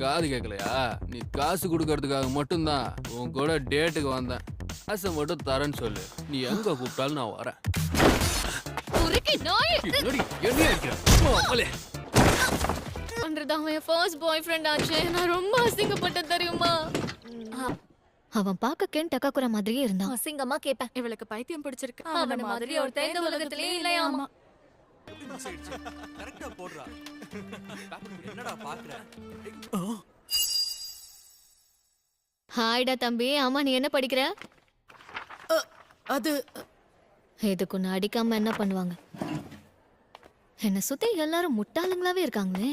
காது கேட்கலையா? நீ காசு கொடுக்கறதுக்காக மட்டும்தான் உன் கூட டேட்டுக்கு வந்தேன். காசை மட்டும் தரேன்னு சொல்லு. நீ எங்க கூப்பிட்டாலும் நான் வரேன். நான் ரொம்ப அசிங்கப்பட்டேன் தெரியுமா? அவன் பாக்க கேன் டக்காக்குற மாதிரியே இருந்தான். அசிங்கமா கேப்பேன். இவளுக்கு பைத்தியம் பிடிச்சிருக்கு. அவன மாதிரி ஒருத்தன் இந்த உலகத்திலே இல்லையாமா. கரெக்ட்டா போடுறா. என்னடா பாக்குற? ஹாய்டா தம்பி. ஆமா, நீ என்ன படிக்கிற? அது இதுக்கு ஒன்னு அடிக்காம என்ன பண்ணுவாங்க? என்ன சுத்தி எல்லாரும் முட்டாளுங்களாவே இருக்காங்களே.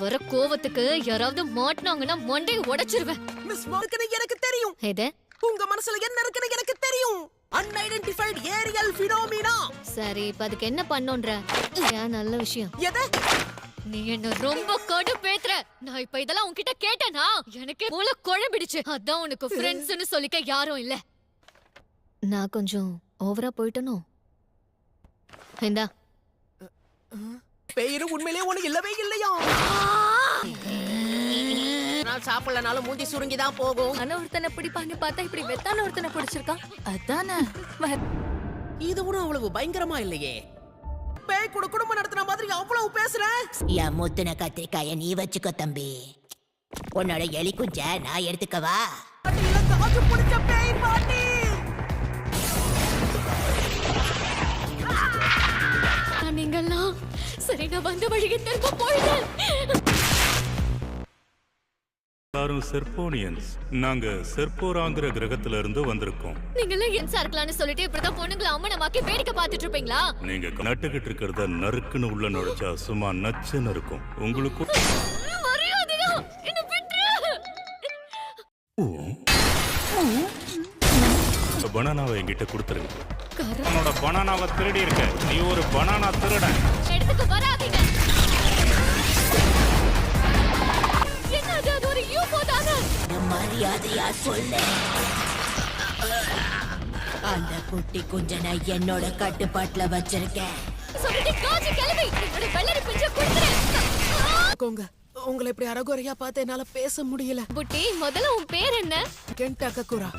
வர கோவத்துக்கு யாராவது மாட்டினாங்கன்னா மண்டையை உடைச்சிருவேன். மிஸ் மார்க்கனே எனக்கு தெரியும். எது? உங்க மனசுல என்ன இருக்குன்னு எனக்கு தெரியும். Unidentified aerial phenomena. சரி, இப்ப அதுக்கு என்ன பண்ணோன்ற? ஏன் நல்ல விஷயம். எது? நீ என்ன ரொம்ப கடுப்பேத்துற. நான் இப்ப இதெல்லாம் உன்கிட்ட கேட்டேனா எனக்கே மூளை குழம்பிடுச்சு. அதான் உனக்கு ஃப்ரெண்ட்ஸ்னு சொல்லிக்க யாரும் இல்ல. நான் கொஞ்சம் ஓவரா போயிட்டனோ? இந்தா. பேரு உண்மையிலே ஒண்ணு இல்லவே இல்லையா? நான் சாப்பிடலனாலும் மூஞ்சி சுருங்கி தான் போகும். ஆனா ஒருத்தனை பிடிப்பான்னு பார்த்தா இப்படி வெத்தான ஒருத்தனை பிடிச்சிருக்கான். அதானே. இது கூட அவ்வளவு பயங்கரமா இல்லையே. பேய் கூட குடும்பம் நடத்துன மாதிரி அவ்வளவு பேசுற. என் முத்துன கத்திரிக்காய நீ வச்சுக்கோ தம்பி. உன்னோட எலி குஞ்ச நான் எடுத்துக்கவா? காசு பிடிச்ச பேய் பாட்டி. நீங்கெல்லாம் சரி, நான் வந்த வழியை திரும்ப போயிட்டேன். எல்லாரும் செர்போனியன்ஸ். நாங்க செர்போராங்கிற கிரகத்துல இருந்து வந்திருக்கோம். நீங்கெல்லாம் என்சா இருக்கலாம்னு சொல்லிட்டு இப்படிதான் பொண்ணுங்களை அம்மனமாக்கி வேடிக்கை பார்த்துட்டு இருப்பீங்களா? நீங்க நட்டுக்கிட்டு இருக்கிறத நறுக்குன்னு உள்ள நுழைச்சா சும்மா நச்சுன்னு இருக்கும். உங்களுக்கு மரியாதையா என்ன விட்டுரு. பனானாவை என்கிட்ட கொடுத்துருங்க. உன்னோட பனானாவை திருடி இருக்க. நீ ஒரு பனானா திருடன். எடுத்துக்கு வராதீங்க. என்னது? அது ஒரு யூஃபோ தானே? மரியாதையா சொல்லு. அந்த குட்டி குஞ்சனை என்னோட கட்டுப்பாட்டுல வச்சிருக்கேன். சொல்லிட்டு காஜி கிளம்பி என்னோட வெள்ளரி பிஞ்ச கொடுத்துறேன். உங்களை இப்படி அரகுறையா பார்த்து என்னால பேச முடியல. புட்டி, முதல்ல உன் பேர் என்ன? கென்டாக்ககுரா.